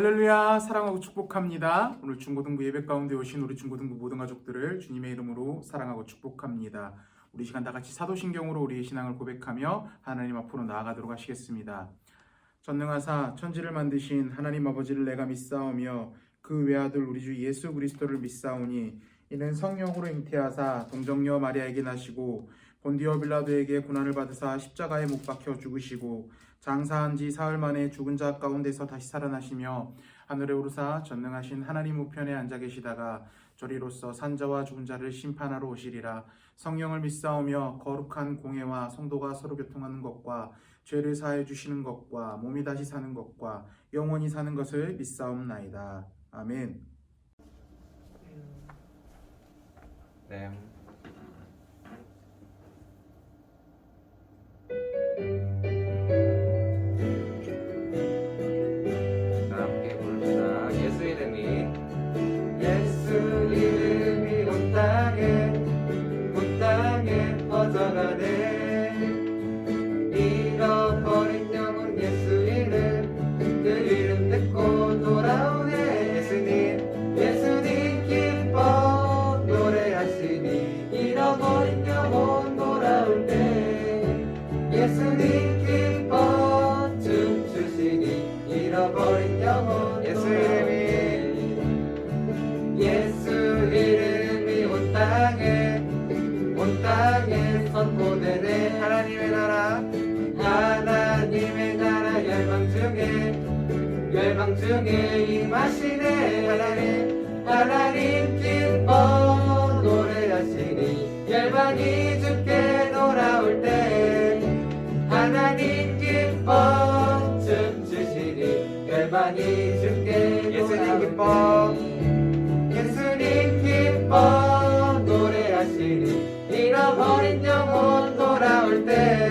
할렐루야, 사랑하고 축복합니다. 오늘 중고등부 예배 가운데 오신 우리 중고등부 모든 가족들을 주님의 이름으로 사랑하고 축복합니다. 우리 시간 다 같이 사도신경으로 우리의 신앙을 고백하며 하나님 앞으로 나아가도록 하시겠습니다. 전능하사 천지를 만드신 하나님 아버지를 내가 믿사오며 그 외아들 우리 주 예수 그리스도를 믿사오니 이는 성령으로 잉태하사 동정녀 마리아에게 나시고 본디오 빌라도에게 고난을 받으사 십자가에 못 박혀 죽으시고 장사한 지 사흘 만에 죽은 자 가운데서 다시 살아나시며 하늘에 오르사 전능하신 하나님 우편에 앉아 계시다가 저리로서 산자와 죽은 자를 심판하러 오시리라. 성령을 믿사오며 거룩한 공회와 성도가 서로 교통하는 것과 죄를 사해 주시는 것과 몸이 다시 사는 것과 영원히 사는 것을 믿사옵나이다. 아멘. 네. 자, 함께 부릅시다. 예수 이름이 온 땅에 퍼져가네. 잃어버린 영혼 예수 이름, 그 이름 듣고 돌아오네. 예수님 기뻐 노래하시니 잃어버린 영혼 돌아올 때. 예수님 기뻐 춤추시니 잃어버린 영혼 예수 이름이 온 땅에 선포되네. 하나님의 나라 열방 중에 임하시네. 하나님 기뻐 노래하시니 열방이 주께 돌아올 때. 하나님 기뻐 춤추시니 열방이 주께 돌아올 때. 예수님 기뻐 노래하시니 잃어버린 영혼 돌아올 때.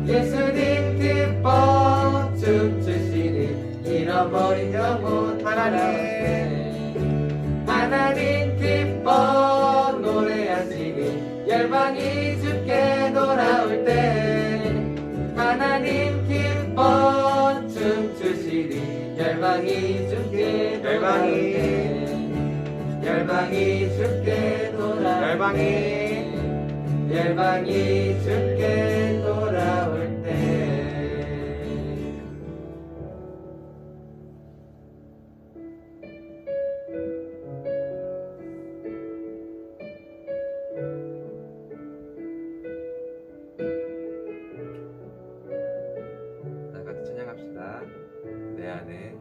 예수님 기뻐 춤추시니 잃어버린 영혼 하나님 기뻐 노래하시니 열방이 주께 돌아올 때. 하나님 기뻐 춤추시니 열방이 주께 돌아올 때. 열방이 주께 돌아올 때. 열방이 주께 돌아올 때. 다 같이 찬양합시다. 내 안에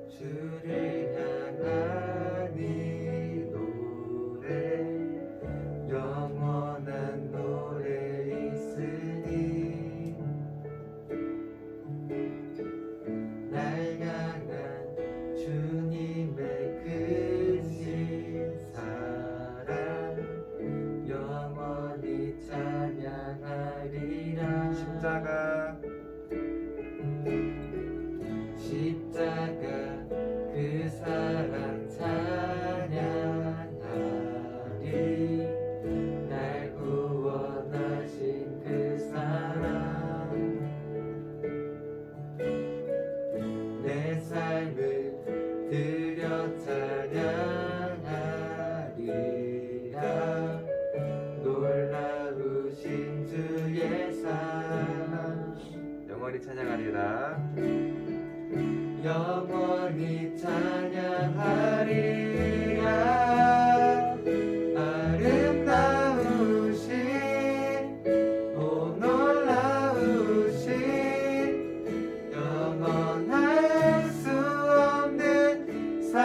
주를 향한 이 노래, 영원한 노래 있으니. 날 향한 주님의 크신 사랑, 영원히 찬양하리라. 십자가 그 사랑 찬양하리. 날 구원하신 그 사랑, 내 삶을 드려 찬양하리라. 놀라우신 주의 사랑, 영원히 찬양하리라. 영원히 찬양하리라. 아름다우신 오 놀라우신 영원할 수 없는 사랑,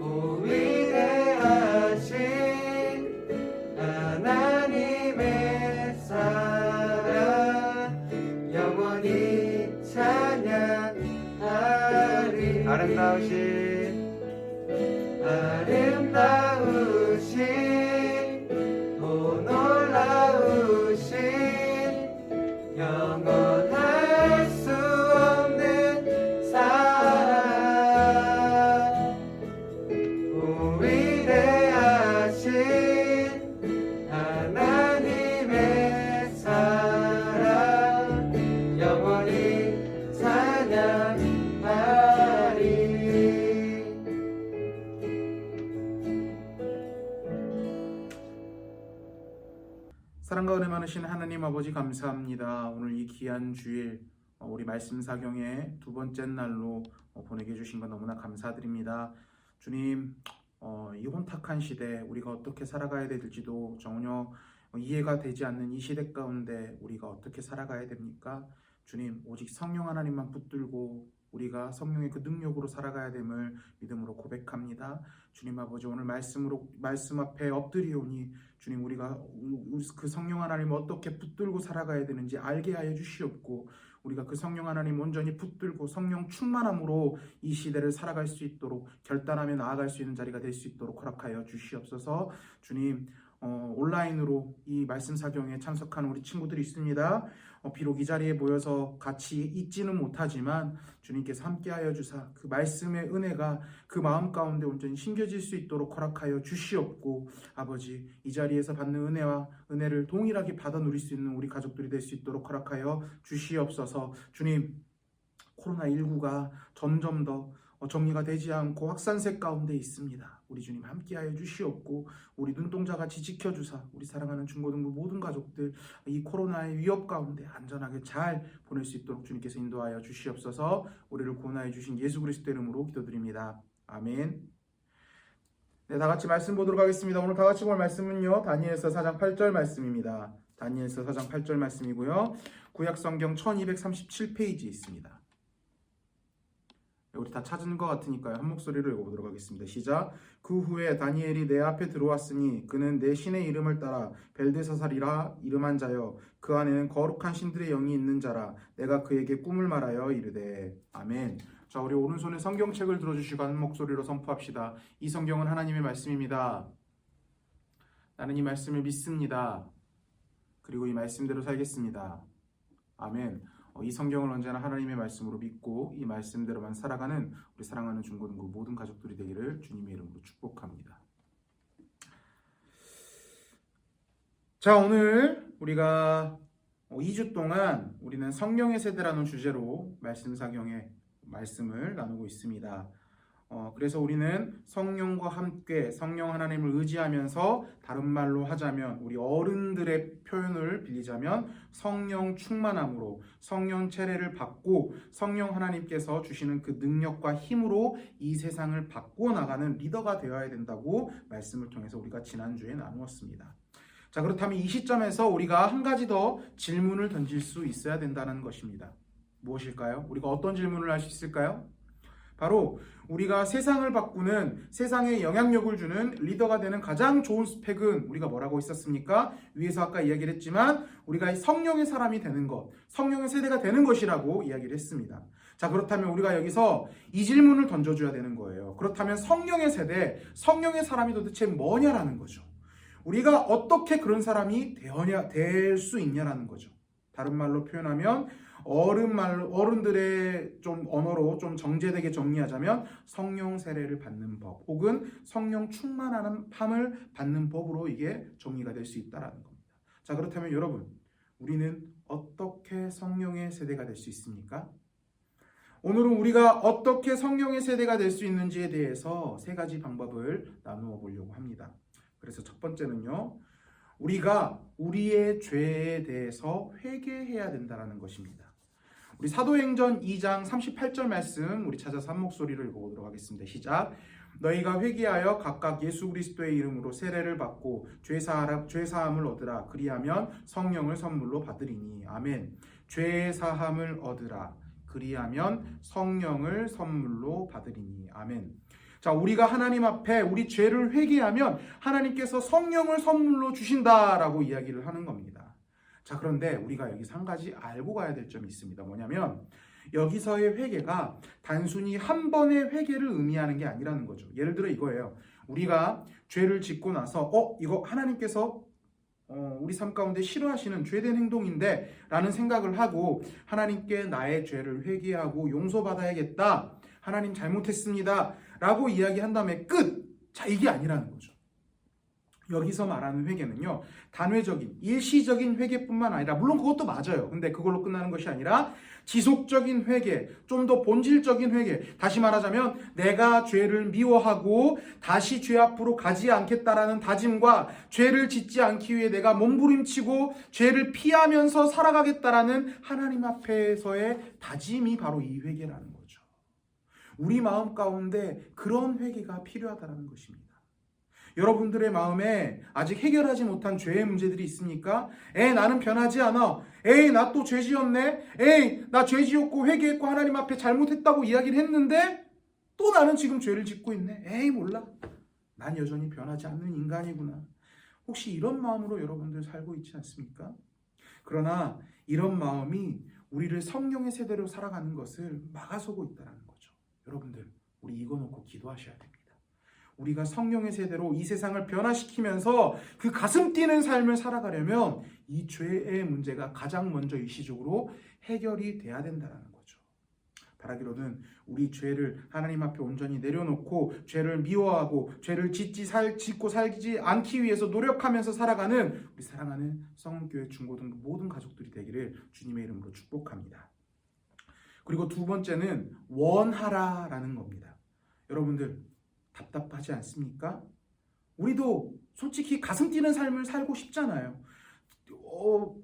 오 위대하신 하나님의 사랑, 영원히 찬양하리. 아름다우신 오 놀라우신 영원할 수 없는 사랑, 오 위대하신 하나님의 많으신 하나님 아버지 감사합니다. 오늘 이 귀한 주일 우리 말씀 사경의 두 번째 날로 보내게 해주신 것 너무나 감사드립니다. 주님, 이 혼탁한 시대 우리가 어떻게 살아가야 될지도 전혀 이해가 되지 않는 이 시대 가운데 우리가 어떻게 살아가야 됩니까? 주님, 오직 성령 하나님만 붙들고 우리가 성령의 그 능력으로 살아가야 됨을 믿음으로 고백합니다. 주님 아버지, 오늘 말씀 앞에 엎드리오니 주님, 우리가 그 성령 하나님을 어떻게 붙들고 살아가야 되는지 알게 하여 주시옵고, 우리가 그 성령 하나님 온전히 붙들고 성령 충만함으로 이 시대를 살아갈 수 있도록 결단하며 나아갈 수 있는 자리가 될 수 있도록 허락하여 주시옵소서. 주님, 온라인으로 이 말씀 사경에 참석하는 우리 친구들이 있습니다. 비록 이 자리에 모여서 같이 있지는 못하지만 주님께서 함께하여 주사 그 말씀의 은혜가 그 마음 가운데 온전히 심겨질 수 있도록 허락하여 주시옵고, 아버지, 이 자리에서 받는 은혜와 은혜를 동일하게 받아 누릴 수 있는 우리 가족들이 될 수 있도록 허락하여 주시옵소서. 주님, 코로나19가 점점 더 정리가 되지 않고 확산세 가운데 있습니다. 우리 주님 함께하여 주시옵고, 우리 눈동자같이 지켜주사 우리 사랑하는 중고등부 모든 가족들 이 코로나의 위협 가운데 안전하게 잘 보낼 수 있도록 주님께서 인도하여 주시옵소서. 우리를 구원하여 주신 예수 그리스도 이름으로 기도드립니다. 아멘. 네, 다 같이 말씀 보도록 하겠습니다. 오늘 다 같이 볼 말씀은요, 다니엘서 4장 8절 말씀입니다. 다니엘서 4장 8절 말씀이고요, 구약성경 1237페이지에 있습니다. 우리 다 찾은 것 같으니까요, 한 목소리로 읽어보도록 하겠습니다. 시작. 그 후에 다니엘이 내 앞에 들어왔으니 그는 내 신의 이름을 따라 벨드사살이라 이름한 자여 그 안에는 거룩한 신들의 영이 있는 자라. 내가 그에게 꿈을 말하여 이르되. 아멘. 자, 우리 오른손에 성경책을 들어주시고 한 목소리로 선포합시다. 이 성경은 하나님의 말씀입니다. 나는 이 말씀을 믿습니다. 그리고 이 말씀대로 살겠습니다. 아멘. 이 성경을 언제나 하나님의 말씀으로 믿고 이 말씀대로만 살아가는 우리 사랑하는 중고등부 모든 가족들이 되기를 주님의 이름으로 축복합니다. 자, 오늘 우리가 2주 동안 우리는 성령의 세대라는 주제로 말씀 사경의 말씀을 나누고 있습니다. 그래서 우리는 성령과 함께 성령 하나님을 의지하면서, 다른 말로 하자면 우리 어른들의 표현을 빌리자면 성령 충만함으로 성령 세례를 받고 성령 하나님께서 주시는 그 능력과 힘으로 이 세상을 바꾸어 나가는 리더가 되어야 된다고 말씀을 통해서 우리가 지난주에 나누었습니다. 자, 그렇다면 이 시점에서 우리가 한 가지 더 질문을 던질 수 있어야 된다는 것입니다. 무엇일까요? 우리가 어떤 질문을 할 수 있을까요? 바로 우리가 세상을 바꾸는, 세상에 영향력을 주는 리더가 되는 가장 좋은 스펙은 우리가 뭐라고 했었습니까? 위에서 아까 이야기를 했지만 우리가 성령의 사람이 되는 것, 성령의 세대가 되는 것이라고 이야기를 했습니다. 자, 그렇다면 우리가 여기서 이 질문을 던져줘야 되는 거예요. 그렇다면 성령의 세대, 성령의 사람이 도대체 뭐냐라는 거죠. 우리가 어떻게 그런 사람이 될 수 있냐라는 거죠. 다른 말로 표현하면 어른들의 좀 언어로 좀 정제되게 정리하자면 성령 세례를 받는 법, 혹은 성령 충만함을 받는 법으로 이게 정리가 될 수 있다라는 겁니다. 자, 그렇다면 여러분, 우리는 어떻게 성령의 세대가 될 수 있습니까? 오늘은 우리가 어떻게 성령의 세대가 될 수 있는지에 대해서 세 가지 방법을 나누어 보려고 합니다. 그래서 첫 번째는요, 우리가 우리의 죄에 대해서 회개해야 된다는 것입니다. 우리 사도행전 2장 38절 말씀 우리 찾아서 한 목소리로 읽어보도록 하겠습니다. 시작. 너희가 회개하여 각각 예수 그리스도의 이름으로 세례를 받고 죄사함을 얻으라. 그리하면 성령을 선물로 받으리니. 아멘. 죄사함을 얻으라. 그리하면 성령을 선물로 받으리니. 아멘. 자, 우리가 하나님 앞에 우리 죄를 회개하면 하나님께서 성령을 선물로 주신다라고 이야기를 하는 겁니다. 자, 그런데 우리가 여기서 한 가지 알고 가야 될 점이 있습니다. 뭐냐면 여기서의 회개가 단순히 한 번의 회개를 의미하는 게 아니라는 거죠. 예를 들어 이거예요. 우리가 죄를 짓고 나서 이거 하나님께서 우리 삶 가운데 싫어하시는 죄된 행동인데 라는 생각을 하고 하나님께 나의 죄를 회개하고 용서받아야겠다, 하나님 잘못했습니다 라고 이야기한 다음에 끝! 자, 이게 아니라는 거죠. 여기서 말하는 단회적인 일시적인 회개뿐만 아니라, 물론 그것도 맞아요. 근데 그걸로 끝나는 것이 아니라 지속적인 회개, 좀 더 본질적인 회개. 다시 말하자면 내가 죄를 미워하고 다시 죄 앞으로 가지 않겠다라는 다짐과 죄를 짓지 않기 위해 내가 몸부림치고 죄를 피하면서 살아가겠다라는 하나님 앞에서의 다짐이 바로 이 회개라는 거죠. 우리 마음 가운데 그런 회개가 필요하다는 것입니다. 여러분들의 마음에 아직 해결하지 못한 죄의 문제들이 있습니까? 나는 변하지 않아. 나 또 죄 지었네. 나 죄 지었고 회개했고 하나님 앞에 잘못했다고 이야기를 했는데 또 나는 지금 죄를 짓고 있네. 몰라. 난 여전히 변하지 않는 인간이구나. 혹시 이런 마음으로 여러분들 살고 있지 않습니까? 그러나 이런 마음이 우리를 성령의 세대로 살아가는 것을 막아서고 있다는 거죠. 여러분들, 우리 이거 놓고 기도하셔야 됩니다. 우리가 성령의 세대로 이 세상을 변화시키면서 그 가슴 뛰는 삶을 살아가려면 이 죄의 문제가 가장 먼저 일시적으로 해결이 돼야 된다는 거죠. 바라기로는 우리 죄를 하나님 앞에 온전히 내려놓고 죄를 미워하고 죄를 짓고 살지 않기 위해서 노력하면서 살아가는 우리 사랑하는 성은교회 중고등부 모든 가족들이 되기를 주님의 이름으로 축복합니다. 그리고 두 번째는 원하라라는 겁니다. 여러분들 답답하지 않습니까? 우리도 솔직히 가슴 뛰는 삶을 살고 싶잖아요.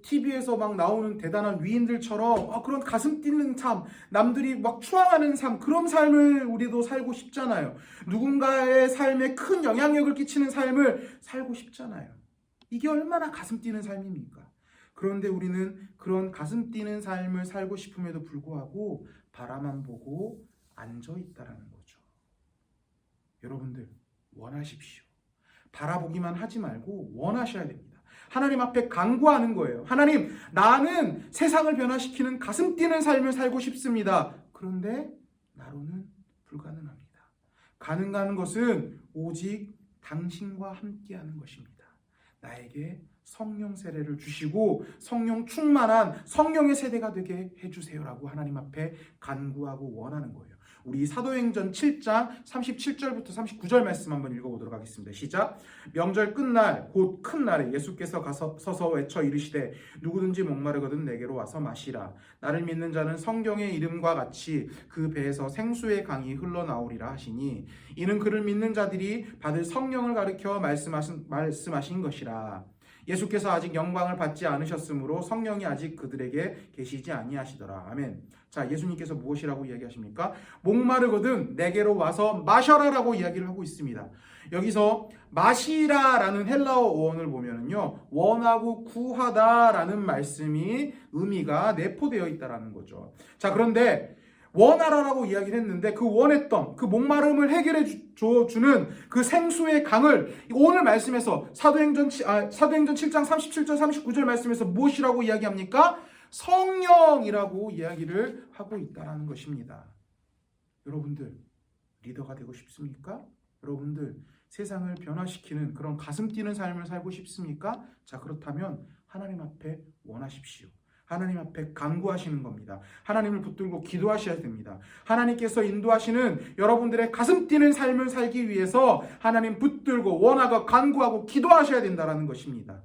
TV에서 막 나오는 대단한 위인들처럼 그런 가슴 뛰는 삶, 남들이 막 추앙하는 삶, 그런 삶을 우리도 살고 싶잖아요. 누군가의 삶에 큰 영향력을 끼치는 삶을 살고 싶잖아요. 이게 얼마나 가슴 뛰는 삶입니까? 그런데 우리는 그런 가슴 뛰는 삶을 살고 싶음에도 불구하고 바라만 보고 앉아 있다라는 거죠. 여러분들 원하십시오. 바라보기만 하지 말고 원하셔야 됩니다. 하나님 앞에 간구하는 거예요. 하나님, 나는 세상을 변화시키는 가슴 뛰는 삶을 살고 싶습니다. 그런데 나로는 불가능합니다. 가능한 것은 오직 당신과 함께하는 것입니다. 나에게 성령 세례를 주시고 성령 충만한 성령의 세대가 되게 해주세요라고 하나님 앞에 간구하고 원하는 거예요. 우리 사도행전 7장 37절부터 39절 말씀 한번 읽어보도록 하겠습니다. 시작. 명절 끝날 곧 큰 날에 예수께서 서서 외쳐 이르시되 누구든지 목마르거든 내게로 와서 마시라. 나를 믿는 자는 성경의 이름과 같이 그 배에서 생수의 강이 흘러나오리라 하시니 이는 그를 믿는 자들이 받을 성령을 가르쳐 말씀하신 것이라. 예수께서 아직 영광을 받지 않으셨으므로 성령이 아직 그들에게 계시지 아니하시더라. 아멘. 자, 예수님께서 무엇이라고 이야기하십니까? 목마르거든 내게로 와서 마셔라라고 이야기를 하고 있습니다. 여기서 마시라라는 헬라어 어원을 보면은요, 원하고 구하다라는 말씀이 의미가 내포되어 있다라는 거죠. 자, 그런데 원하라라고 이야기를 했는데 그 원했던 그 목마름을 해결해 주는 그 생수의 강을 오늘 말씀에서 사도행전 7장 37절 39절 말씀에서 무엇이라고 이야기합니까? 성령이라고 이야기를 하고 있다는 것입니다. 여러분들 리더가 되고 싶습니까? 여러분들 세상을 변화시키는 그런 가슴 뛰는 삶을 살고 싶습니까? 자, 그렇다면 하나님 앞에 원하십시오. 하나님 앞에 간구하시는 겁니다. 하나님을 붙들고 기도하셔야 됩니다. 하나님께서 인도하시는 여러분들의 가슴 뛰는 삶을 살기 위해서 하나님 붙들고 원하고 간구하고 기도하셔야 된다는 것입니다.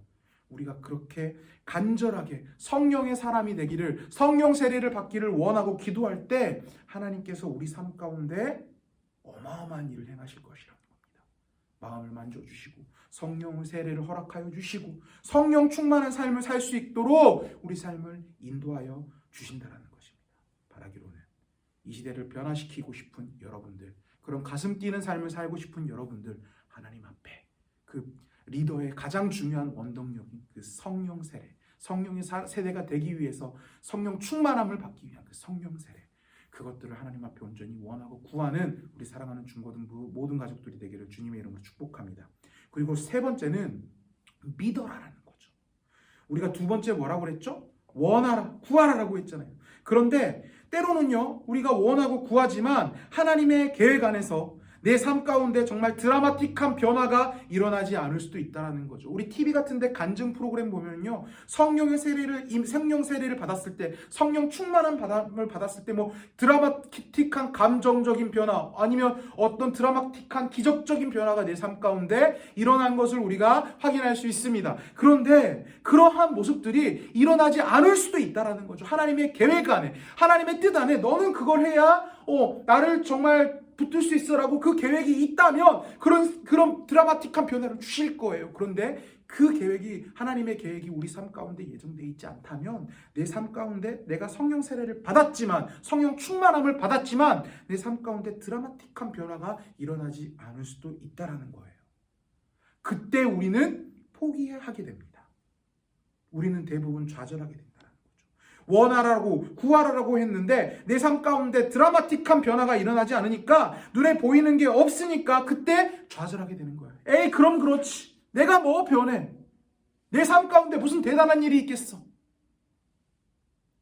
우리가 그렇게 간절하게 성령의 사람이 되기를, 성령 세례를 받기를 원하고 기도할 때 하나님께서 우리 삶 가운데 어마어마한 일을 행하실 것이라는 겁니다. 마음을 만져주시고 성령 세례를 허락하여 주시고 성령 충만한 삶을 살 수 있도록 우리 삶을 인도하여 주신다는 것입니다. 바라기로는 이 시대를 변화시키고 싶은 여러분들, 그런 가슴 뛰는 삶을 살고 싶은 여러분들, 하나님 앞에 그 리더의 가장 중요한 원동력인 그 성령 세례, 성령의 세대가 되기 위해서 성령 충만함을 받기 위한 그 성령 세례, 그것들을 하나님 앞에 온전히 원하고 구하는 우리 사랑하는 중고등부 모든 가족들이 되기를 주님의 이름으로 축복합니다. 그리고 세 번째는 믿어라라는 거죠. 우리가 두 번째 뭐라고 그랬죠? 원하라, 구하라라고 했잖아요. 그런데 때로는요, 우리가 원하고 구하지만 하나님의 계획 안에서 내 삶 가운데 정말 드라마틱한 변화가 일어나지 않을 수도 있다는 거죠. 우리 TV 같은데 간증 프로그램 보면요, 성령 세례를 받았을 때, 성령 충만함을 받았을 때, 뭐 드라마틱한 감정적인 변화, 아니면 어떤 드라마틱한 기적적인 변화가 내 삶 가운데 일어난 것을 우리가 확인할 수 있습니다. 그런데 그러한 모습들이 일어나지 않을 수도 있다는 거죠. 하나님의 계획 안에, 하나님의 뜻 안에 너는 그걸 해야 나를 정말 붙들 수 있어라고 그 계획이 있다면 그런 드라마틱한 변화를 주실 거예요. 그런데 그 계획이, 하나님의 계획이 우리 삶 가운데 예정되어 있지 않다면, 내 삶 가운데 내가 성령 세례를 받았지만, 성령 충만함을 받았지만 내 삶 가운데 드라마틱한 변화가 일어나지 않을 수도 있다라는 거예요. 그때 우리는 포기하게 됩니다. 우리는 대부분 좌절하게 됩니다. 원하라고, 구하라고 했는데 내 삶 가운데 드라마틱한 변화가 일어나지 않으니까, 눈에 보이는 게 없으니까 그때 좌절하게 되는 거예요. 에이, 그럼 그렇지. 내가 뭐 변해? 내 삶 가운데 무슨 대단한 일이 있겠어?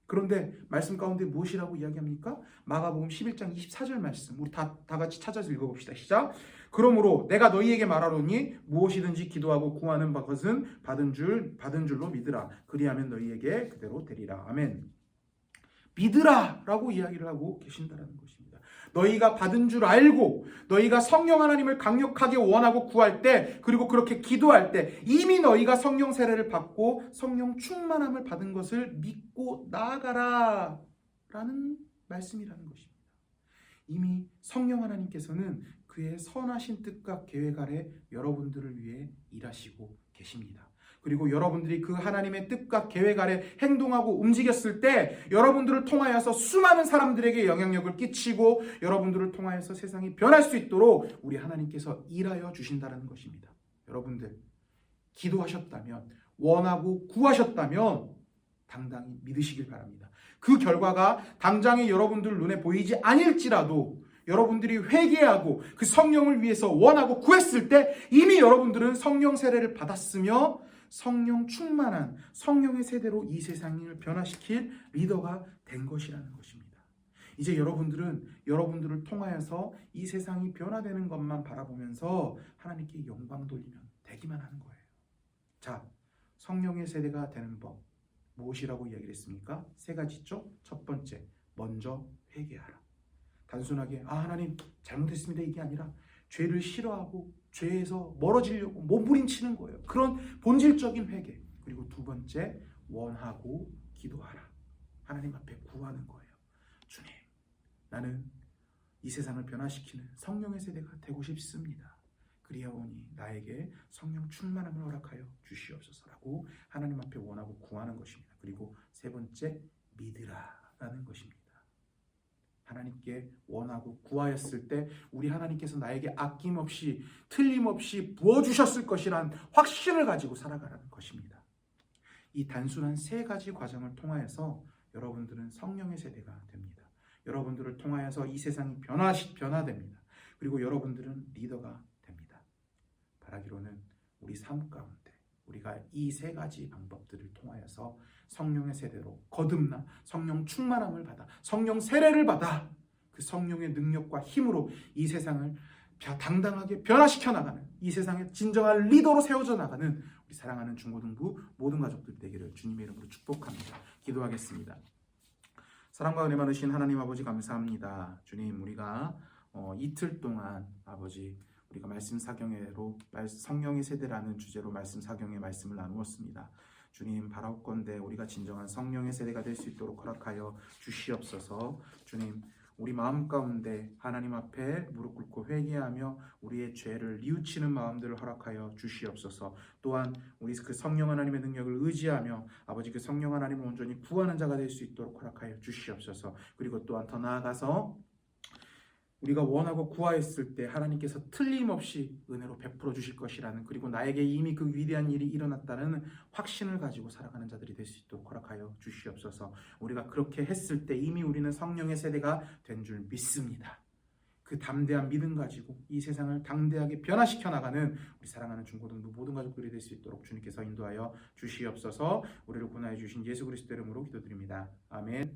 그런데 말씀 가운데 무엇이라고 이야기합니까? 마가복음 11장 24절 말씀, 우리 다 같이 찾아서 읽어봅시다. 시작. 그러므로 내가 너희에게 말하노니 무엇이든지 기도하고 구하는 것은 받은 줄로 믿으라. 그리하면 너희에게 그대로 되리라. 아멘. 믿으라 라고 이야기를 하고 계신다는 것입니다. 너희가 받은 줄 알고, 너희가 성령 하나님을 강력하게 원하고 구할 때, 그리고 그렇게 기도할 때 이미 너희가 성령 세례를 받고 성령 충만함을 받은 것을 믿고 나아가라 라는 말씀이라는 것입니다. 이미 성령 하나님께서는 그의 선하신 뜻과 계획 아래 여러분들을 위해 일하시고 계십니다. 그리고 여러분들이 그 하나님의 뜻과 계획 아래 행동하고 움직였을 때 여러분들을 통하여서 수많은 사람들에게 영향력을 끼치고 여러분들을 통하여서 세상이 변할 수 있도록 우리 하나님께서 일하여 주신다는 것입니다. 여러분들 기도하셨다면, 원하고 구하셨다면 당당히 믿으시길 바랍니다. 그 결과가 당장에 여러분들 눈에 보이지 않을지라도 여러분들이 회개하고 그 성령을 위해서 원하고 구했을 때 이미 여러분들은 성령 세례를 받았으며 성령 충만한 성령의 세대로 이 세상을 변화시킬 리더가 된 것이라는 것입니다. 이제 여러분들을 통하여서 이 세상이 변화되는 것만 바라보면서 하나님께 영광 돌리면 되기만 하는 거예요. 자, 성령의 세대가 되는 법 무엇이라고 이야기를 했습니까? 세 가지죠. 첫 번째, 먼저 회개하라. 단순하게 하나님 잘못했습니다 이게 아니라 죄를 싫어하고 죄에서 멀어지려고 몸부림치는 거예요. 그런 본질적인 회개. 그리고 두 번째, 원하고 기도하라. 하나님 앞에 구하는 거예요. 주님, 나는 이 세상을 변화시키는 성령의 세대가 되고 싶습니다. 그리하오니 나에게 성령 충만함을 허락하여 주시옵소서라고 하나님 앞에 원하고 구하는 것입니다. 그리고 세 번째, 믿으라라는 것입니다. 하나님께 원하고 구하였을 때 우리 하나님께서 나에게 아낌없이 틀림없이 부어주셨을 것이란 확신을 가지고 살아가라는 것입니다. 이 단순한 세 가지 과정을 통하여서 여러분들은 성령의 세대가 됩니다. 여러분들을 통하여서 이 세상이 변화됩니다. 그리고 여러분들은 리더가 됩니다. 바라기로는 우리 삶 가운데 우리가 이 세 가지 방법들을 통하여서 성령의 세대로 거듭나 성령 충만함을 받아 성령 세례를 받아 그 성령의 능력과 힘으로 이 세상을 당당하게 변화시켜 나가는, 이 세상의 진정한 리더로 세워져 나가는 우리 사랑하는 중고등부 모든 가족들 되기를 주님의 이름으로 축복합니다. 기도하겠습니다. 사랑과 은혜 많으신 하나님 아버지 감사합니다. 주님, 우리가 이틀 동안 아버지 우리가 말씀 사경회로 성령의 세대라는 주제로 말씀 사경회 말씀을 나누었습니다. 주님, 바라옵건대 우리가 진정한 성령의 세대가 될 수 있도록 허락하여 주시옵소서. 주님, 우리 마음 가운데 하나님 앞에 무릎 꿇고 회개하며 우리의 죄를 뉘우치는 마음들을 허락하여 주시옵소서. 또한 우리 그 성령 하나님의 능력을 의지하며 아버지 그 성령 하나님을 온전히 구하는 자가 될 수 있도록 허락하여 주시옵소서. 그리고 또한 더 나아가서 우리가 원하고 구하였을 때 하나님께서 틀림없이 은혜로 베풀어 주실 것이라는, 그리고 나에게 이미 그 위대한 일이 일어났다는 확신을 가지고 살아가는 자들이 될 수 있도록 허락하여 주시옵소서. 우리가 그렇게 했을 때 이미 우리는 성령의 세대가 된 줄 믿습니다. 그 담대한 믿음 가지고 이 세상을 당대하게 변화시켜 나가는 우리 사랑하는 중고등부 모든 가족들이 될 수 있도록 주님께서 인도하여 주시옵소서. 우리를 구원하여 주신 예수 그리스도 이름으로 기도드립니다. 아멘.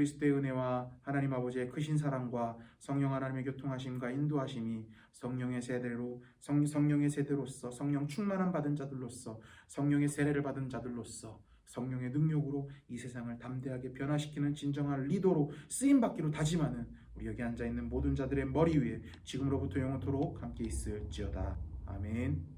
그리스도의 은혜와 하나님 아버지의 크신 사랑과 성령 하나님의 교통하심과 인도하심이 성령의 세대로서 성령 충만함 받은 자들로서 성령의 세례를 받은 자들로서 성령의 능력으로 이 세상을 담대하게 변화시키는 진정한 리더로 쓰임받기로 다짐하는 우리 여기 앉아있는 모든 자들의 머리 위에 지금으로부터 영원토록 함께 있을지어다. 아멘.